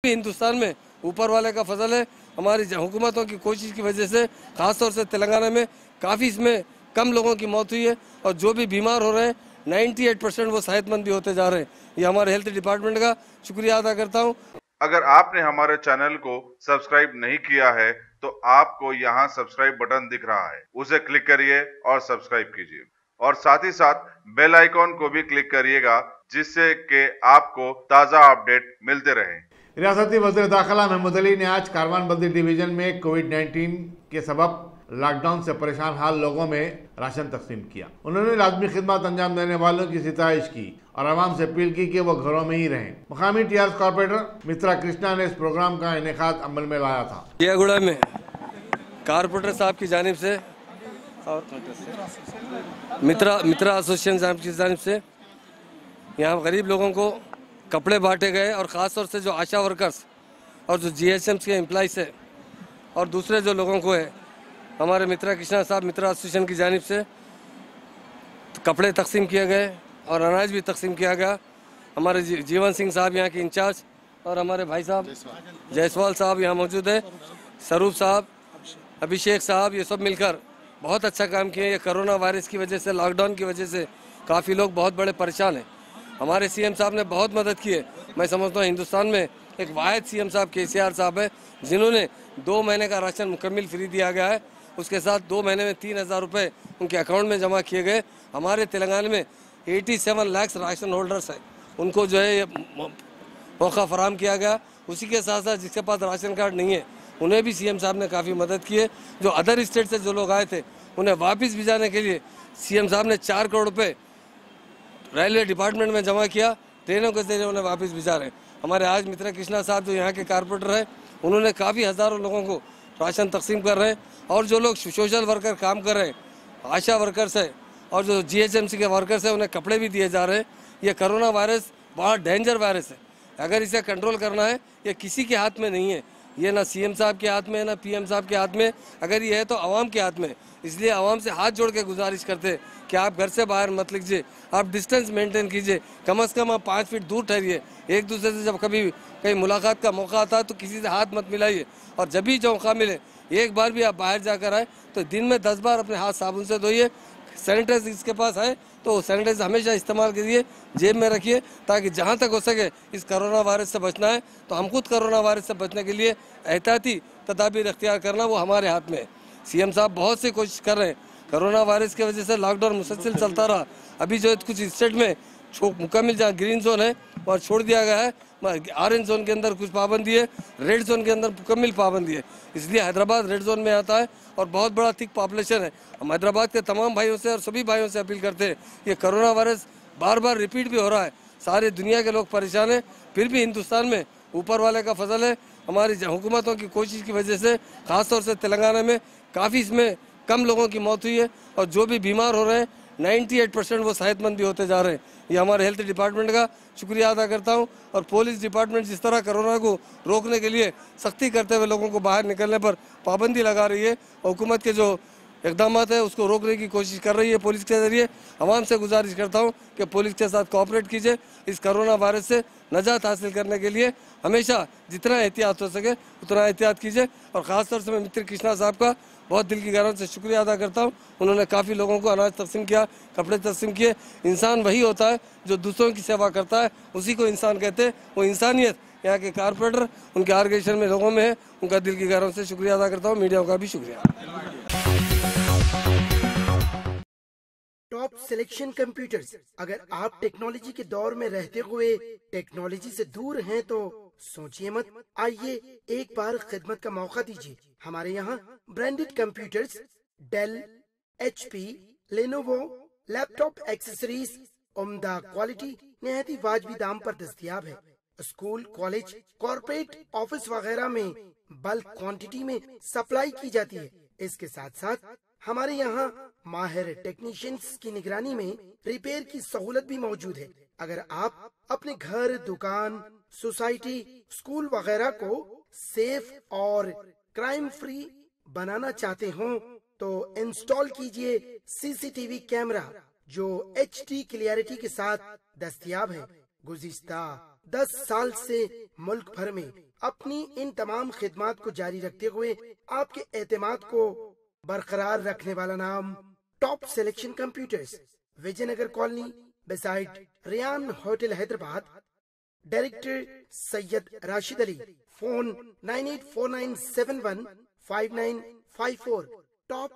भी हिंदुस्तान में ऊपर वाले का फजल है, हमारी हुकूमतों की कोशिश की वजह से खासतौर से तेलंगाना में काफ़ी इसमें कम लोगों की मौत हुई है और जो भी बीमार हो रहे हैं 98% वो सेहतमंद भी होते जा रहे हैं। ये हमारे हेल्थ डिपार्टमेंट का शुक्रिया अदा करता हूँ। अगर आपने हमारे चैनल को सब्सक्राइब नहीं किया है तो आपको यहाँ सब्सक्राइब बटन दिख रहा है, उसे क्लिक करिए और सब्सक्राइब कीजिए और साथ ही साथ बेल आइकॉन को भी क्लिक करिएगा जिससे कि आपको ताज़ा अपडेट मिलते रहें। रियासती वज़ीर दाखिला महमूद अली ने आज कारवान बद्दी डिवीजन में कोविड-19 के सबब लॉकडाउन से परेशान हाल लोगों में राशन तकसीम किया। उन्होंने लाजमी खिदमत अंजाम देने वालों की सिताइश की और आवाम से अपील की कि वो घरों में ही रहें। मकामी टीआरएस कॉर्पोरेटर मित्रा कृष्णा ने इस प्रोग्राम का इनेकाद अमल में लाया था। जियागुड़ा में कारपोरेटर साहब की जानिब से और मित्रा एसोसिएशन साहब की जानिब से यहाँ गरीब लोगों को कपड़े बांटे गए और ख़ास तौर से जो आशा वर्कर्स और जो जीएचएम्स के एम्प्लॉइज़ है और दूसरे जो लोगों को है, हमारे मित्रा कृष्णा साहब मित्रा एसोसिएशन की जानिब से कपड़े तकसीम किए गए और अनाज भी तकसीम किया गया। हमारे जीवन सिंह साहब यहाँ के इंचार्ज और हमारे भाई साहब जायसवाल साहब यहाँ मौजूद है, स्वरूप साहब, अभिषेक साहब, ये सब मिलकर बहुत अच्छा काम किए। ये कोरोना वायरस की वजह से, लॉकडाउन की वजह से काफ़ी लोग बहुत बड़े परेशान हैं। हमारे सीएम साहब ने बहुत मदद की है। मैं समझता हूँ हिंदुस्तान में एक वाहिद सीएम साहब केसीआर साहब है जिन्होंने 2 महीने का राशन मुकम्मल फ्री दिया गया है। उसके साथ 2 महीने में 3,000 रुपये उनके अकाउंट में जमा किए गए। हमारे तेलंगाना में 87 लाख राशन होल्डर्स हैं, उनको जो है ये मौका फराम किया गया। उसी के साथ साथ जिसके पास राशन कार्ड नहीं है उन्हें भी सीएम साहब ने काफ़ी मदद की है। जो अदर स्टेट से जो लोग आए थे उन्हें वापस भिजाने के लिए सीएम साहब ने 4 करोड़ रुपये रेलवे डिपार्टमेंट में जमा किया, ट्रेनों के जरिए उन्हें वापस भिजा रहे हैं। हमारे आज मित्रा कृष्णा साहब जो यहाँ के कारपोरेटर हैं उन्होंने काफ़ी हज़ारों लोगों को राशन तकसीम कर रहे हैं और जो लोग सोशल वर्कर काम कर रहे हैं, आशा वर्कर्स है और जो जीएचएमसी के वर्कर्स हैं उन्हें कपड़े भी दिए जा रहे हैं। ये कोरोना वायरस बड़ा डेंजर वायरस है, अगर इसे कंट्रोल करना है ये किसी के हाथ में नहीं है, ये ना सीएम साहब के हाथ में है ना पीएम साहब के हाथ में, अगर ये है तो आवाम के हाथ में। इसलिए आवाम से हाथ जोड़ के गुजारिश करते हैं कि आप घर से बाहर मत लीजिए, आप डिस्टेंस मेंटेन कीजिए, कम से कम आप 5 फीट दूर ठहरिए। एक दूसरे से जब कभी कहीं मुलाकात का मौका आता है तो किसी से हाथ मत मिलाइए और जब भी जो मौका मिले एक बार भी आप बाहर जाकर आए तो दिन में 10 बार अपने हाथ साबुन से धोइए। सैनिटाइजर इसके पास है तो सैनिटाइजर हमेशा इस्तेमाल करिए, जेब में रखिए, ताकि जहाँ तक हो सके इस कोरोना वायरस से बचना है तो हम खुद कोरोना वायरस से बचने के लिए एहतियाती तदाबीर अख्तियार करना वो हमारे हाथ में है। सीएम साहब बहुत सी कोशिश कर रहे हैं। कोरोना वायरस की वजह से लॉकडाउन मुसलसल चलता रहा, अभी जो कुछ स्टेट में मुकम्मल जहाँ ग्रीन जोन है वहाँ छोड़ दिया गया है, ऑरेंज जोन के अंदर कुछ पाबंदी है, रेड जोन के अंदर मुकम्मल पाबंदी है। इसलिए हैदराबाद रेड जोन में आता है और बहुत बड़ा थिक पॉपुलेशन है। हम हैदराबाद के तमाम भाइयों से और सभी भाइयों से अपील करते हैं, ये कोरोना वायरस बार बार रिपीट भी हो रहा है, सारे दुनिया के लोग परेशान हैं, फिर भी हिंदुस्तान में ऊपर वाले का फजल है, हमारी हुकूमतों की कोशिश की वजह से खासतौर से तेलंगाना में काफ़ी इसमें कम लोगों की मौत हुई है और जो भी बीमार हो रहे हैं 98% वो सेहतमंद भी होते जा रहे हैं। ये हमारे हेल्थ डिपार्टमेंट का शुक्रिया अदा करता हूँ और पुलिस डिपार्टमेंट जिस तरह कोरोना को रोकने के लिए सख्ती करते हुए लोगों को बाहर निकलने पर पाबंदी लगा रही है, हुकूमत के जो इकदाम है उसको रोकने की कोशिश कर रही है पुलिस के ज़रिए। आवाम से गुजारिश करता हूँ कि पुलिस के साथ कोऑपरेट कीजिए, इस कोरोना वायरस से नजात हासिल करने के लिए हमेशा जितना एहतियात हो सके उतना एहतियात कीजिए। और ख़ासतौर से मैं मित्र कृष्णा साहब का बहुत दिल की गहराई से शुक्रिया अदा करता हूँ, उन्होंने काफ़ी लोगों को अनाज तकसीम किया, कपड़े तकसीम किए। इंसान वही होता है जो दूसरों की सेवा करता है, उसी को इंसान कहते हैं। वो इंसानियत यहाँ के कारपोरेटर उनके ऑर्गेनाइजेशन में लोगों में है, उनका दिल की गहराई से शुक्रिया अदा करता हूँ। मीडिया का भी शुक्रिया। टॉप सिलेक्शन कंप्यूटर्स, अगर आप टेक्नोलॉजी के दौर में रहते हुए टेक्नोलॉजी से दूर हैं तो सोचिए मत, आइए एक बार खिदमत का मौका दीजिए। हमारे यहाँ branded computers Dell, HP, Lenovo, laptop accessories उम्दा क्वालिटी निहायती वाजबी दाम पर दस्तयाब है। स्कूल, कॉलेज, कॉर्पोरेट, ऑफिस वगैरह में बल्क क्वांटिटी में सप्लाई की जाती है। इसके साथ साथ हमारे यहाँ माहिर टेक्नीशियंस की निगरानी में रिपेयर की सहूलत भी मौजूद है। अगर आप अपने घर, दुकान, सोसाइटी, स्कूल वगैरह को सेफ और क्राइम फ्री बनाना चाहते हो तो इंस्टॉल कीजिए CCTV कैमरा जो HD क्लियरिटी के साथ दस्तयाब है। गुज़िश्ता 10 साल से मुल्क भर में अपनी इन तमाम खिदमात को जारी रखते हुए आपके एतमाद को बरकरार रखने वाला नाम top selection computers, Vijayanagar colony beside Riyan hotel Hyderabad. Director Syed Rashid Ali. Phone 9849715954। Top